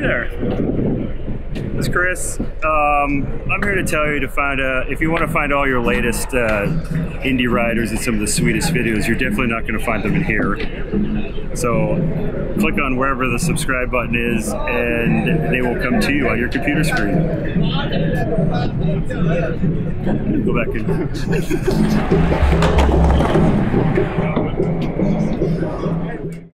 there. It's Chris. I'm here to tell you to find if you want to find all your latest indie riders and some of the sweetest videos, you're definitely not going to find them in here. So click on wherever the subscribe button is and they will come to you on your computer screen. Go back in.